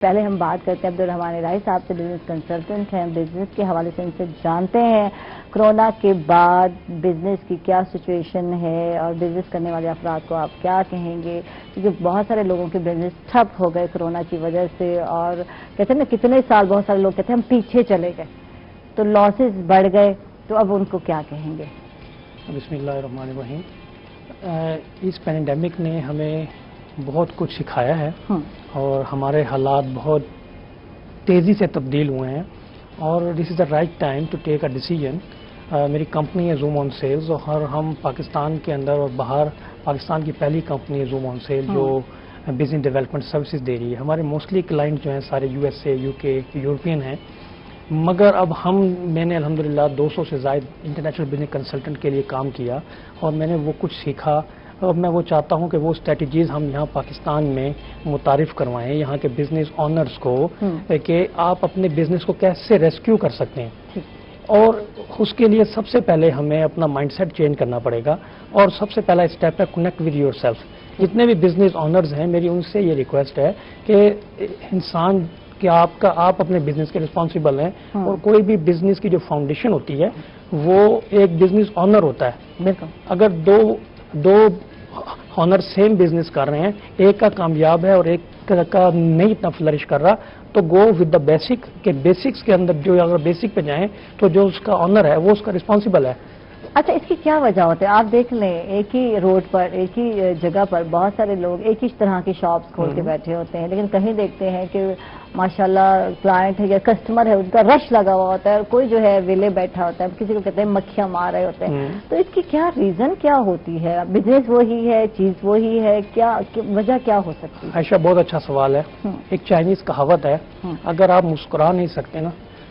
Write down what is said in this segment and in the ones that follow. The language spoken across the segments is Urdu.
پہلے ہم بات کرتے ہیں عبدالرحمان الہی صاحب سے، بزنس کنسلٹنٹ ہیں، بزنس کے حوالے سے ان سے جانتے ہیں کرونا کے بعد بزنس کی کیا سچویشن ہے اور بزنس کرنے والے افراد کو آپ کیا کہیں گے، کیونکہ بہت سارے لوگوں کے بزنس ٹھپ ہو گئے کرونا کی وجہ سے، اور کہتے ہیں نا کتنے سال بہت سارے لوگ کہتے ہیں ہم پیچھے چلے گئے تو لاسز بڑھ گئے، تو اب ان کو کیا کہیں گے؟ بسم اللہ الرحمن الرحیم۔ اس پینڈیمک نے ہمیں بہت کچھ سکھایا ہے اور ہمارے حالات بہت تیزی سے تبدیل ہوئے ہیں، اور this is the right time to take a decision. میری کمپنی ہے زوم آن سیلز، اور ہم پاکستان کے اندر اور باہر پاکستان کی پہلی کمپنی ہے زوم آن سیل جو بزنس ڈیولپمنٹ سروسز دے رہی ہے۔ ہمارے موسٹلی کلائنٹ جو ہیں سارے یو ایس اے، یو کے، یورپین ہیں، مگر اب میں نے الحمدللہ 200 سے زائد انٹرنیشنل بزنس کنسلٹنٹ کے لیے کام کیا، اور میں نے وہ کچھ سیکھا، اور میں وہ چاہتا ہوں کہ وہ اسٹریٹجیز ہم یہاں پاکستان میں متعارف کروائیں یہاں کے بزنس آنرز کو، کہ آپ اپنے بزنس کو کیسے ریسکیو کر سکتے ہیں، اور اس کے لیے سب سے پہلے ہمیں اپنا مائنڈ سیٹ چینج کرنا پڑے گا، اور سب سے پہلا اسٹیپ ہے کنیکٹ ود یور سیلف۔ جتنے بھی بزنس آنرز ہیں میری ان سے یہ ریکویسٹ ہے کہ انسان کہ آپ اپنے بزنس کے رسپانسیبل ہیں، اور کوئی بھی بزنس کی جو فاؤنڈیشن ہوتی ہے وہ ایک بزنس آنر ہوتا ہے۔ اگر دو آنر سیم بزنس کر رہے ہیں، ایک کا کامیاب ہے اور ایک کا نہیں اتنا فلرش کر رہا، تو گو ود دا بیسک، کہ بیسکس کے اندر جو اگر بیسک پہ جائیں تو جو اس کا آنر ہے وہ اس کا رسپانسیبل ہے۔ اچھا، اس کی کیا وجہ ہوتی ہے؟ آپ دیکھ لیں ایک ہی روڈ پر، ایک ہی جگہ پر بہت سارے لوگ ایک ہی طرح کی شاپس کھول کے بیٹھے ہوتے ہیں، لیکن کہیں دیکھتے ہیں کہ ماشاءاللہ کلائنٹ ہے یا کسٹمر ہے، ان کا رش لگا ہوا ہوتا ہے، اور کوئی جو ہے ویلے بیٹھا ہوتا ہے، کسی کو کہتے ہیں مکھیاں مار رہے ہوتے ہیں۔ تو اس کی کیا ریزن کیا ہوتی ہے؟ بزنس وہی ہے، چیز وہی ہے، کیا وجہ کیا ہو سکتی ہے؟ عائشہ، بہت اچھا سوال ہے۔ ایک چائنیز کہاوت ہے، اگر آپ مسکرا نہیں سکتے نا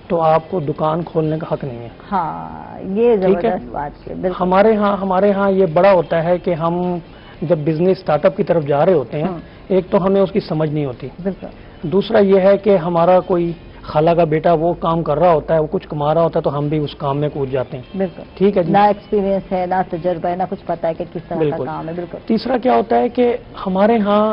تو آپ کو دکان کھولنے کا حق نہیں ہے۔ ہاں، یہ زبردست بات ہے۔ ہمارے ہاں یہ بڑا ہوتا ہے کہ ہم جب بزنس اسٹارٹ اپ کی طرف جا رہے ہوتے ہیں، ایک تو ہمیں اس کی سمجھ نہیں ہوتی، دوسرا یہ ہے کہ ہمارا کوئی خالہ کا بیٹا وہ کام کر رہا ہوتا ہے، وہ کچھ کما رہا ہوتا ہے، تو ہم بھی اس کام میں کود جاتے ہیں۔ بالکل ٹھیک ہے جی، نہ ایکسپیرینس ہے، نہ تجربہ ہے، نہ کچھ پتا ہے کہ کس طرح کا کام ہے۔ بالکل۔ تیسرا کیا ہوتا ہے کہ ہمارے ہاں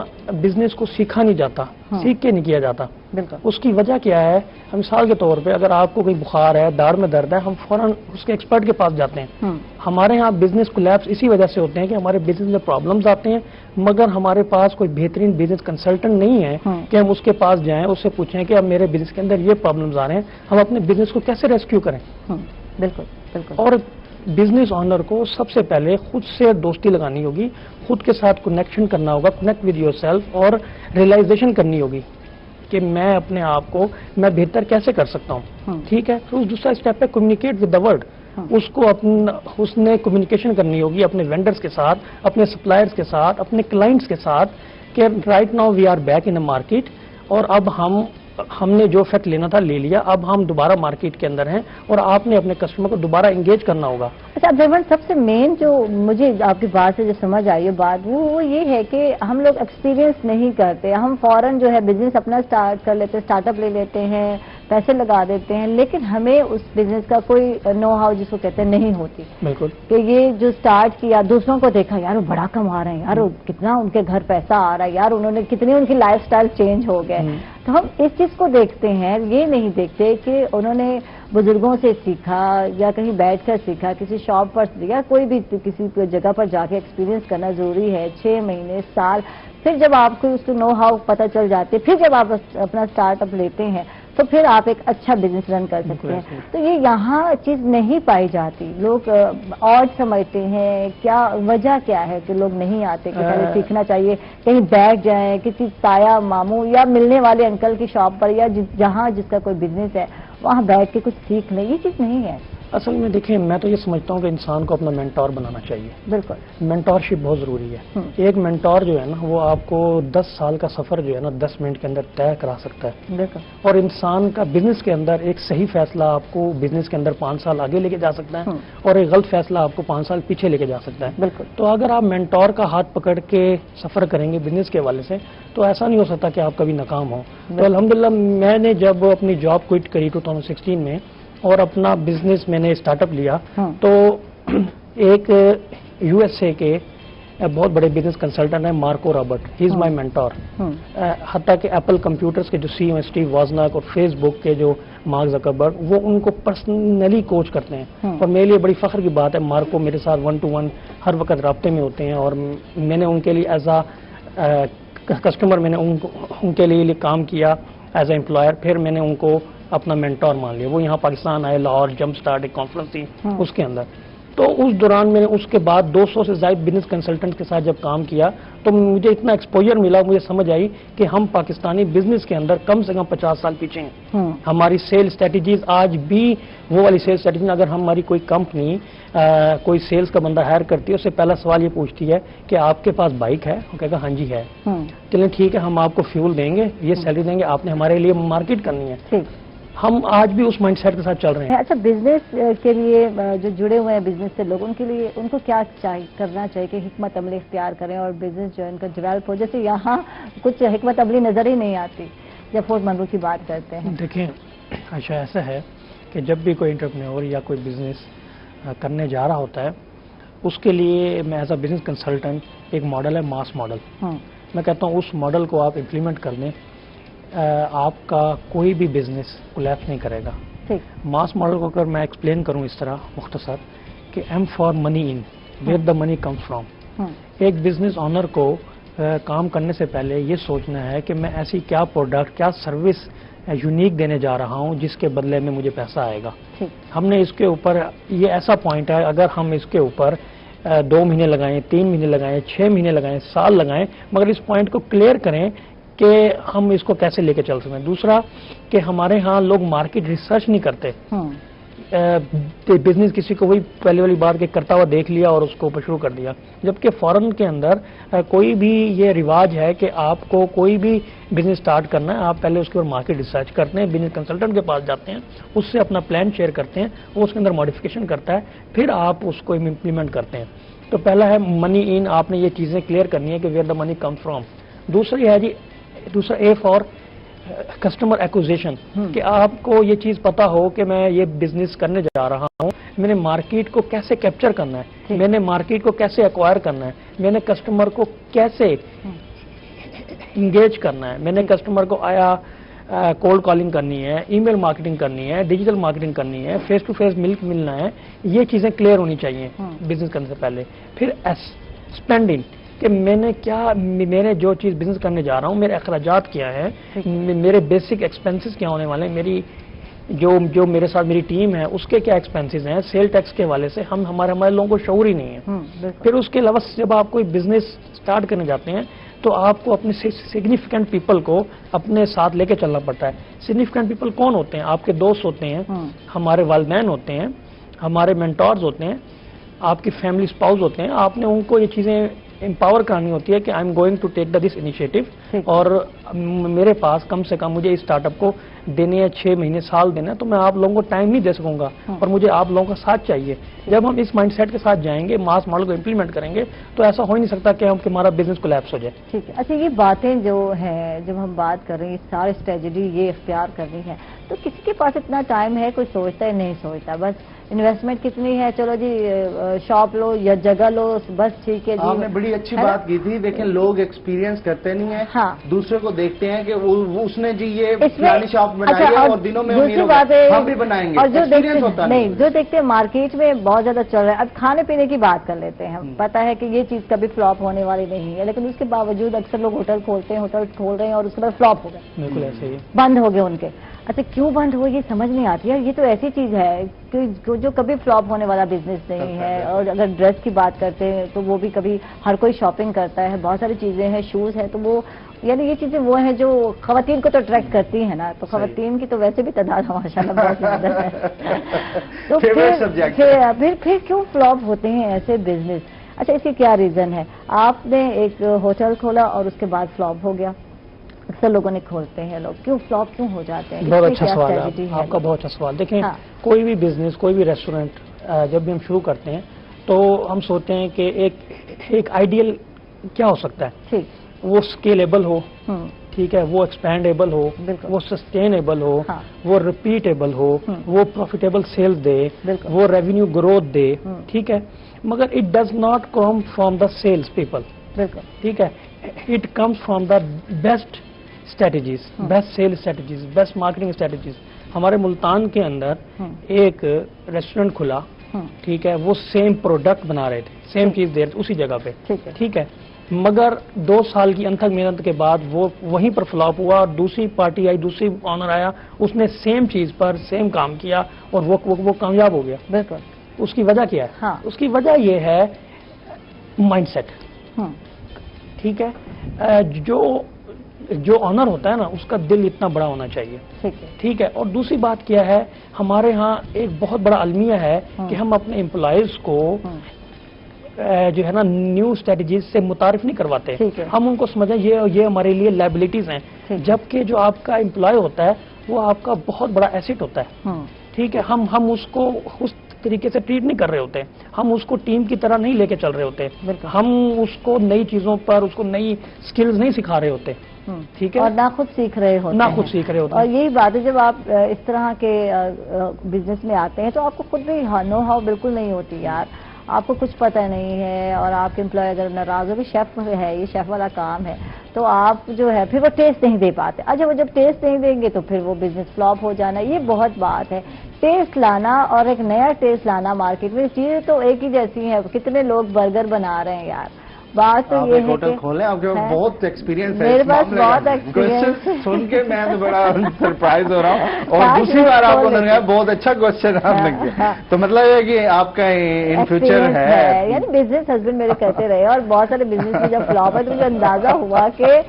بزنس کو سیکھا نہیں جاتا، سیکھ کے نہیں کیا جاتا۔ بالکل۔ اس کی وجہ کیا ہے؟ مثال کے طور پہ اگر آپ کو کوئی بخار ہے، داڑھ میں درد ہے، ہم فوراً اس کے ایکسپرٹ کے پاس جاتے ہیں۔ ہمارے ہاں بزنس کولیپس اسی وجہ سے ہوتے ہیں کہ ہمارے بزنس میں پرابلمز آتے ہیں، مگر ہمارے پاس کوئی بہترین بزنس کنسلٹنٹ نہیں ہے کہ ہم اس کے پاس جائیں، اس سے پوچھیں کہ اب میرے بزنس کے اندر یہ پرابلمز آ رہے ہیں، ہم اپنے بزنس کو کیسے ریسکیو کریں۔ بالکل بالکل۔ اور بزنس آنر کو سب سے پہلے خود سے دوستی لگانی ہوگی، خود کے ساتھ کنیکشن کرنا ہوگا، کنیکٹ ود یور سیلف، اور ریئلائزیشن کرنی ہوگی کہ میں اپنے آپ کو میں بہتر کیسے کر سکتا ہوں۔ ٹھیک ہے، پھر دوسرا اسٹیپ ہے کمیونیکیٹ ود دا ورلڈ۔ اس نے کمیونیکیشن کرنی ہوگی اپنے وینڈرز کے ساتھ، اپنے سپلائرز کے ساتھ، اپنے کلائنٹس کے ساتھ، کہ right now we are back in a market, اور اب ہم نے جو فیکٹ لینا تھا لے لیا، اب ہم دوبارہ مارکیٹ کے اندر ہیں، اور آپ نے اپنے کسٹمر کو دوبارہ انگیج کرنا ہوگا۔ اچھا عبدالرحمان، سب سے مین جو مجھے آپ کی بات سے جو سمجھ آئی ہے بات، وہ یہ ہے کہ ہم لوگ ایکسپیرینس نہیں کرتے، ہم فوراً جو ہے بزنس اپنا سٹارٹ کر لیتے، سٹارٹ اپ لے لیتے ہیں، پیسے لگا دیتے ہیں، لیکن ہمیں اس بزنس کا کوئی نو ہاؤ جس کو کہتے ہیں نہیں ہوتی۔ بالکل، کہ یہ جو سٹارٹ کیا، دوسروں کو دیکھا، یار وہ بڑا کما رہے ہیں، یار کتنا ان کے گھر پیسہ آ رہا ہے، یار انہوں نے کتنی ان کی لائف سٹائل چینج ہو گئے، تو ہم اس چیز کو دیکھتے ہیں، یہ نہیں دیکھتے کہ انہوں نے بزرگوں سے سیکھا یا کہیں بیٹھ کر سیکھا، کسی شاپ پر یا کوئی بھی کسی جگہ پر جا کے ایکسپیرینس کرنا ضروری ہے، 6 مہینے، سال، پھر جب آپ کو اس کو نو ہاؤ پتہ چل جاتے، پھر جب آپ اپنا سٹارٹ اپ لیتے ہیں تو پھر آپ ایک اچھا بزنس رن کر سکتے ہیں۔ تو یہ یہاں چیز نہیں پائی جاتی، لوگ آڈ سمجھتے ہیں، کیا وجہ کیا ہے کہ لوگ نہیں آتے کہ پہلے سیکھنا چاہیے، کہیں بیٹھ جائیں کسی تایا ماموں یا ملنے والے انکل کی شاپ پر، یا جہاں جس کا کوئی بزنس ہے وہاں بیٹھ کے کچھ سیکھ لیں، یہ چیز نہیں ہے۔ اصل میں دیکھیں، میں تو یہ سمجھتا ہوں کہ انسان کو اپنا مینٹور بنانا چاہیے۔ بالکل، مینٹورشپ بہت ضروری ہے۔ ایک مینٹور جو ہے نا وہ آپ کو 10 سال کا سفر جو ہے نا 10 منٹ کے اندر طے کرا سکتا ہے۔ بالکل۔ اور انسان کا بزنس کے اندر ایک صحیح فیصلہ آپ کو بزنس کے اندر 5 سال آگے لے کے جا سکتا ہے، اور ایک غلط فیصلہ آپ کو 5 سال پیچھے لے کے جا سکتا ہے۔ بالکل۔ تو اگر آپ مینٹور کا ہاتھ پکڑ کے سفر کریں گے بزنس کے حوالے سے تو ایسا نہیں ہو سکتا کہ آپ کبھی ناکام ہو۔ تو الحمدللہ میں نے جب اپنی جاب کوئٹ کری 2016 میں اور اپنا بزنس میں نے اسٹارٹ اپ لیا، تو ایک یو ایس اے کے بہت بڑے بزنس کنسلٹنٹ ہیں مارکو رابرٹ, ہی از مائی مینٹور. حتیٰ کہ ایپل کمپیوٹرز کے جو سی او اسٹیو وازناک اور فیس بک کے جو مارک زکربرگ, وہ ان کو پرسنلی کوچ کرتے ہیں. اور میرے لیے بڑی فخر کی بات ہے, مارکو میرے ساتھ 1 to 1 ہر وقت رابطے میں ہوتے ہیں, اور میں نے ان کے لیے ایز اے کسٹمر میں نے ان کے لیے کام کیا ایز اے امپلائر. پھر میں نے ان کو اپنا مینٹور مان لیا. وہ یہاں پاکستان آئے, لاہور جمپ سٹارٹ ایک کانفرنس تھی اس کے اندر. تو اس دوران میں نے اس کے بعد 200 سے زائد بزنس کنسلٹنٹ کے ساتھ جب کام کیا تو مجھے اتنا ایکسپوجر ملا, مجھے سمجھ آئی کہ ہم پاکستانی بزنس کے اندر کم سے کم 50 سال پیچھے ہیں. ہماری سیل اسٹریٹجیز آج بھی وہ والی سیل اسٹریٹجی. اگر ہماری کوئی کمپنی کوئی سیلز کا بندہ ہائر کرتی ہے, اس سے پہلا سوال یہ پوچھتی ہے کہ آپ کے پاس بائک ہے؟ وہ کہے گا ہاں جی ہے. چلیں ٹھیک ہے, ہم آپ کو فیول دیں گے, یہ سیلری دیں گے, آپ نے ہمارے لیے مارکیٹ کرنی ہے. ہم آج بھی اس مائنڈ سیٹ کے ساتھ چل رہے ہیں. اچھا, بزنس کے لیے جو جڑے ہوئے ہیں بزنس سے لوگ, ان کے لیے ان کو کیا کرنا چاہیے کہ حکمت عملی اختیار کریں اور بزنس جو ہے ان کا ڈیولپ ہو؟ جیسے یہاں کچھ حکمت عملی نظر ہی نہیں آتی جب فورس منرو کی بات کرتے ہیں. دیکھیں اچھا, ایسا ہے کہ جب بھی کوئی انٹرپرینور یا کوئی بزنس کرنے جا رہا ہوتا ہے, اس کے لیے میں ایز اے بزنس کنسلٹنٹ ایک ماڈل ہے ماس ماڈل. میں کہتا ہوں اس ماڈل کو آپ امپلیمنٹ کر دیں, آپ کا کوئی بھی بزنس کولیپس نہیں کرے گا. ماس ماڈل کو اگر میں ایکسپلین کروں اس طرح مختصر کہ aim for money in, where the money comes from. ایک بزنس آنر کو کام کرنے سے پہلے یہ سوچنا ہے کہ میں ایسی کیا پروڈکٹ, کیا سروس یونیک دینے جا رہا ہوں جس کے بدلے میں مجھے پیسہ آئے گا. ہم نے اس کے اوپر, یہ ایسا پوائنٹ ہے, اگر ہم اس کے اوپر 2 مہینے لگائیں, 3 مہینے لگائیں, 6 مہینے لگائیں, سال لگائیں, مگر اس پوائنٹ کو کلیئر کریں کہ ہم اس کو کیسے لے کے چل سکتے ہیں. دوسرا کہ ہمارے ہاں لوگ مارکیٹ ریسرچ نہیں کرتے. بزنس کسی کو وہی پہلے والی بات کہ کرتا ہوا دیکھ لیا اور اس کو اوپر شروع کر دیا, جبکہ فورن کے اندر کوئی بھی یہ رواج ہے کہ آپ کو کوئی بھی بزنس سٹارٹ کرنا ہے, آپ پہلے اس کے اوپر مارکیٹ ریسرچ کرتے ہیں, بزنس کنسلٹنٹ کے پاس جاتے ہیں, اس سے اپنا پلان شیئر کرتے ہیں, وہ اس کے اندر ماڈیفکیشن کرتا ہے, پھر آپ اس کو امپلیمنٹ کرتے ہیں. تو پہلا ہے منی ان, آپ نے یہ چیزیں کلیئر کرنی ہے کہ where the money come from. دوسری ہے جی, دوسرا اے فار کسٹمر ایکوزیشن, کہ آپ کو یہ چیز پتا ہو کہ میں یہ بزنس کرنے جا رہا ہوں, میں نے مارکیٹ کو کیسے کیپچر کرنا ہے, میں نے مارکیٹ کو کیسے ایکوائر کرنا ہے, میں نے کسٹمر کو کیسے انگیج کرنا ہے, میں نے کسٹمر کو آیا کولڈ کالنگ کرنی ہے, ای میل مارکیٹنگ کرنی ہے, ڈیجیٹل مارکیٹنگ کرنی ہے, فیس ٹو فیس ملنا ہے. یہ چیزیں کلیئر ہونی چاہیے بزنس کرنے سے پہلے. پھر اسپینڈنگ, کہ میں نے جو چیز بزنس کرنے جا رہا ہوں, میرے اخراجات کیا ہیں, میرے بیسک ایکسپینسز کیا ہونے والے ہیں, میری جو میرے ساتھ میری ٹیم ہے اس کے کیا ایکسپینسز ہیں. سیل ٹیکس کے حوالے سے ہمارے لوگوں کو شعور ہی نہیں ہے. پھر اس کے علاوہ جب آپ کوئی بزنس سٹارٹ کرنے جاتے ہیں تو آپ کو اپنے سگنیفیکنٹ پیپل کو اپنے ساتھ لے کے چلنا پڑتا ہے. سگنیفیکنٹ پیپل کون ہوتے ہیں؟ آپ کے دوست ہوتے ہیں, ہمارے والدین ہوتے ہیں, ہمارے مینٹورز ہوتے ہیں, آپ کی فیملی اسپاؤز ہوتے ہیں. آپ نے ان کو یہ چیزیں امپاور کرانی ہوتی ہے کہ I am going to take this initiative, اور میرے پاس کم سے کم مجھے اس اسٹارٹ اپ کو دینے ہیں 6 مہینے, سال دینا ہے, تو میں آپ لوگوں کو ٹائم نہیں دے سکوں گا, اور مجھے آپ لوگوں کا ساتھ چاہیے. جب ہم اس مائنڈ سیٹ کے ساتھ جائیں گے, ماس ماڈل کو امپلیمنٹ کریں گے, تو ایسا ہو ہی نہیں سکتا کہ ہمارا بزنس کولیپس ہو جائے. ٹھیک ہے. اچھا, یہ باتیں جو ہیں, جب ہم بات کر رہے ہیں سارے اسٹریٹجی یہ اختیار کرنی ہے, تو کسی کے پاس اتنا ٹائم ہے؟ کوئی سوچتا ہے نہیں سوچتا, بس انویسٹمنٹ کتنی ہے, چلو جی شاپ لو یا جگہ لو, بس ٹھیک ہے جی. آپ نے بڑی اچھی بات کی تھی. دیکھیں, لوگ ایکسپیرینس کرتے نہیں ہیں, دوسرے کو دیکھتے ہیں کہ اس نے جی یہ فلانی شاپ بنائی ہے اور دنوں میں ہم بھی بنائیں گے. اور جو دیکھتے ہیں مارکیٹ میں بہت زیادہ چل رہا ہے. اب کھانے پینے کی بات کر لیتے ہیں, پتا ہے کہ یہ چیز کبھی فلاپ ہونے والی نہیں ہے, لیکن اس کے باوجود اکثر لوگ ہوٹل کھولتے ہیں, ہوٹل کھول رہے ہیں اور اس کے بعد فلاپ ہو گئے, بالکل ایسے ہی بند ہو گئے ان کے. اچھا, کیوں بند ہوئے یہ سمجھ نہیں آتی ہے. یہ تو ایسی چیز ہے جو کبھی فلاپ ہونے والا بزنس نہیں ہے. اور اگر ڈریس کی بات کرتے ہیں تو وہ بھی کبھی ہر کوئی شاپنگ کرتا ہے, بہت ساری چیزیں ہیں, شوز ہیں, تو وہ یعنی یہ چیزیں وہ ہیں جو خواتین کو تو اٹریکٹ کرتی ہیں نا, تو خواتین کی تو ویسے بھی تعداد ماشاءاللہ بہت زیادہ ہے. تو پھر کیوں فلاپ ہوتے ہیں ایسے بزنس؟ اچھا, اس کی کیا ریزن ہے؟ آپ نے ایک ہوٹل کھولا اور اس کے بعد فلاپ ہو گیا, اکثر لوگوں نے کھولتے ہیں, لوگ کیوں فلاپ کیوں ہو جاتے ہیں؟ بہت اچھا سوال ہے آپ کا, بہت اچھا سوال. دیکھیں, کوئی بھی بزنس, کوئی بھی ریسٹورینٹ جب بھی ہم شروع کرتے ہیں تو ہم سوچتے ہیں کہ ایک آئیڈیل کیا ہو سکتا ہے, وہ اسکیلیبل ہو, ٹھیک ہے، وہ ایکسپینڈیبل ہو، وہ سسٹینیبل ہو، وہ ریپیٹیبل ہو، وہ پروفیٹیبل سیلز دے، وہ ریونیو گروتھ دے، ٹھیک ہے، مگر it does not come from the sales people, ٹھیک ہے، it comes from the best strategies, best sale strategies, best marketing strategies. ہمارے ملتان کے اندر ایک ریسٹورینٹ کھلا، ٹھیک ہے، وہ سیم پروڈکٹ بنا رہے تھے، سیم چیز دے رہے تھے اسی جگہ پہ، ٹھیک ہے، مگر 2 سال کی انتھک محنت کے بعد وہ وہیں پر فلاپ ہوا، اور دوسری پارٹی آئی، دوسری آنر آیا، اس نے سیم چیز پر سیم کام کیا اور وہ کامیاب ہو گیا. بالکل. اس کی وجہ کیا ہے؟ اس کی وجہ یہ ہے مائنڈ سیٹ، ٹھیک ہے. جو آنر ہوتا ہے نا، اس کا دل اتنا بڑا ہونا چاہیے، ٹھیک ہے. اور دوسری بات کیا ہے، ہمارے ہاں ایک بہت بڑا المیہ ہے کہ ہم اپنے امپلائیز کو جو ہے نا نیو اسٹریٹجیز سے متعارف نہیں کرواتے. ہم ان کو سمجھیں یہ ہمارے لیے لائبلٹیز ہیں، جبکہ جو آپ کا امپلائی ہوتا ہے وہ آپ کا بہت بڑا ایسٹ ہوتا ہے، ٹھیک ہے. ہم اس کو اس طریقے سے ٹریٹ نہیں کر رہے ہوتے، ہم اس کو ٹیم کی طرح نہیں لے کے چل رہے ہوتے، ہم اس کو نئی چیزوں پر، اس کو نئی سکلز نہیں سکھا رہے ہوتے، ٹھیک ہے، اور نہ خود سیکھ رہے ہوتے. اور یہی بات ہے، جب آپ اس طرح کے بزنس میں آتے ہیں تو آپ کو خود بھی نو ہاؤ بالکل نہیں ہوتی یار، آپ کو کچھ پتہ نہیں ہے، اور آپ کے امپلائی اگر ناراض ہو بھی، شیف ہے، یہ شیف والا کام ہے، تو آپ جو ہے پھر وہ ٹیسٹ نہیں دے پاتے. اچھا، وہ جب ٹیسٹ نہیں دیں گے تو پھر وہ بزنس فلاپ ہو جانا. یہ بہت بات ہے، ٹیسٹ لانا اور ایک نیا ٹیسٹ لانا مارکیٹ میں. چیزیں تو ایک ہی جیسی ہیں، کتنے لوگ برگر بنا رہے ہیں یار. بات تو یہ ہے کہ کھولیں، آپ کے پاس بہت ایکسپیرینس ہے، میرے پاس بہت ایکسپیرینس سن کے میں بڑا سرپرائز ہو رہا ہوں. اور دوسری بار آپ کو لگا بہت اچھا کوشچن آپ نے کیا، تو مطلب یہ کہ آپ کا ان فیوچر ہے، یعنی بزنس ہسبینڈ میرے کہتے رہے، اور بہت سارے بزنس میں جب فلاپ ہے تو مجھے اندازہ ہوا کہ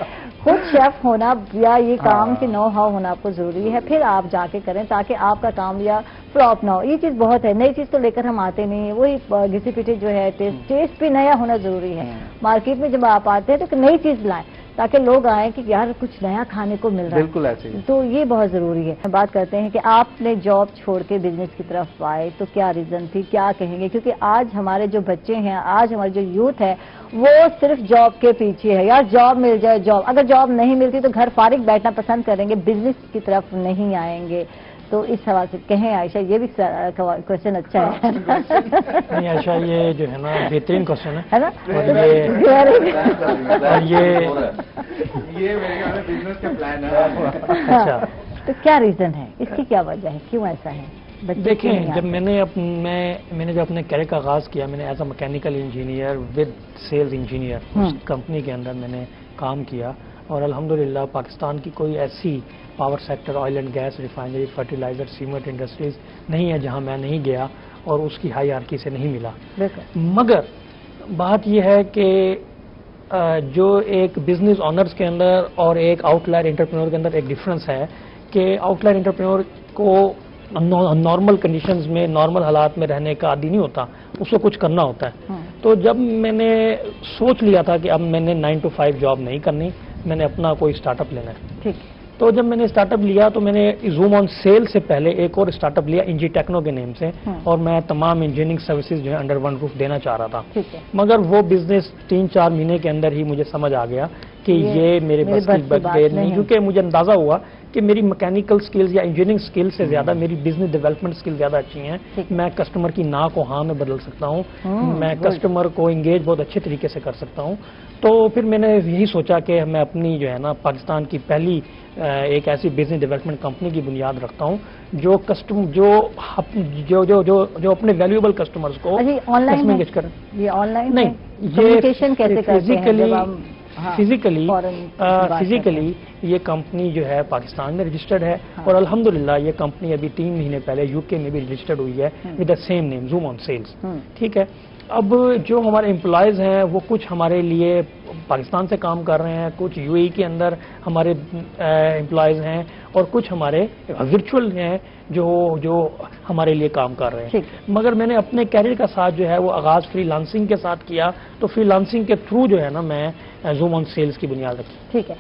خود شیف ہونا یا یہ کام کی نو ہاؤ ہونا آپ کو ضروری ہے، پھر آپ جا کے کریں تاکہ آپ کا کام یا فلاپ نہ ہو. یہ چیز بہت ہے، نئی چیز تو لے کر ہم آتے نہیں ہیں، وہی گھسی پیٹی جو ہے ٹیسٹ بھی نیا ہونا ضروری ہے. مارکیٹ میں جب آپ آتے ہیں تو ایک نئی چیز لائیں تاکہ لوگ آئیں کہ یار کچھ نیا کھانے کو مل رہا ہے. بالکل ایسے ہی. تو یہ بہت ضروری ہے. بات کرتے ہیں کہ آپ نے جاب چھوڑ کے بزنس کی طرف آئے تو کیا ریزن تھی، کیا کہیں گے؟ کیونکہ آج ہمارے جو بچے ہیں، آج ہمارے جو یوتھ ہے، وہ صرف جاب کے پیچھے ہے. یار جاب مل جائے جاب، اگر جاب نہیں ملتی تو گھر فارغ بیٹھنا پسند کریں گے، بزنس کی طرف نہیں آئیں گے. تو اس حوالے سے کہیں عائشہ، یہ بھی کوشچن اچھا ہے. نہیں عائشہ، یہ جو ہے نا بہترین کوشچن ہے نا، اور یہ بزنس کا پلان ہے. اچھا، تو کیا ریزن ہے، اس کی کیا وجہ ہے، کیوں ایسا ہے؟ دیکھیں، جب میں نے جب اپنے کیریئر کا آغاز کیا، میں نے as a mechanical engineer with sales engineer company کے اندر میں نے کام کیا، اور الحمدللہ پاکستان کی کوئی ایسی power sector, oil and gas, refinery, fertiliser, cement industries نہیں ہے جہاں میں نہیں گیا اور اس کی ہائی آرکی سے نہیں ملا. مگر بات یہ ہے کہ جو ایک بزنس آنرز کے اندر اور ایک آؤٹ لائر انٹرپرینور کے اندر ایک ڈفرنس ہے کہ آؤٹ لائر انٹرپرینور کو نارمل کنڈیشنز میں، نارمل حالات میں رہنے کا عادی نہیں ہوتا، اس کو کچھ کرنا ہوتا ہے. تو جب میں نے سوچ لیا تھا کہ اب میں نے 9 to 5 جاب نہیں کرنی، میں نے اپنا کوئی اسٹارٹ اپ لینا ہے. تو جب میں نے اسٹارٹ اپ لیا تو میں نے زوم آن سیل سے پہلے ایک اور اسٹارٹ اپ لیا انجی ٹیکنو کے نیم سے، اور میں تمام انجینئرنگ سروسز جو ہے انڈر ون روف دینا چاہ رہا تھا. مگر وہ بزنس 3-4 مہینے کے اندر ہی مجھے سمجھ آ گیا کہ یہ میرے بس کی بات نہیں، کیونکہ مجھے اندازہ ہوا کہ میری میکینیکل سکلز یا انجینئرنگ سکلز سے زیادہ میری بزنس ڈیولپمنٹ سکلز زیادہ اچھی ہیں. میں کسٹمر کی نا کو ہاں میں بدل سکتا ہوں، میں کسٹمر کو انگیج بہت اچھے طریقے سے کر سکتا ہوں. تو پھر میں نے یہی سوچا کہ میں اپنی جو ہے نا پاکستان کی پہلی ایک ایسی بزنس ڈیولپمنٹ کمپنی کی بنیاد رکھتا ہوں جو اپنے ویلیوبل کسٹمرز کو انگیج کریں. یہ آن لائن نہیں، فزیکلی یہ کمپنی جو ہے پاکستان میں رجسٹرڈ ہے، اور الحمدللہ یہ کمپنی ابھی 3 مہینے پہلے یو کے میں بھی رجسٹرڈ ہوئی ہے with the same name, zoom on sales. ٹھیک ہے. اب جو ہمارے امپلائیز ہیں وہ کچھ ہمارے لیے پاکستان سے کام کر رہے ہیں، کچھ یو اے کے اندر ہمارے امپلائیز ہیں، اور کچھ ہمارے ورچوئل ہیں جو ہمارے لیے کام کر رہے ہیں. مگر میں نے اپنے کیریئر کا ساتھ جو ہے وہ آغاز فری لانسنگ کے ساتھ کیا، تو فری لانسنگ کے تھرو جو ہے نا میں زوم آن سیلز کی بنیاد رکھی. ٹھیک ہے.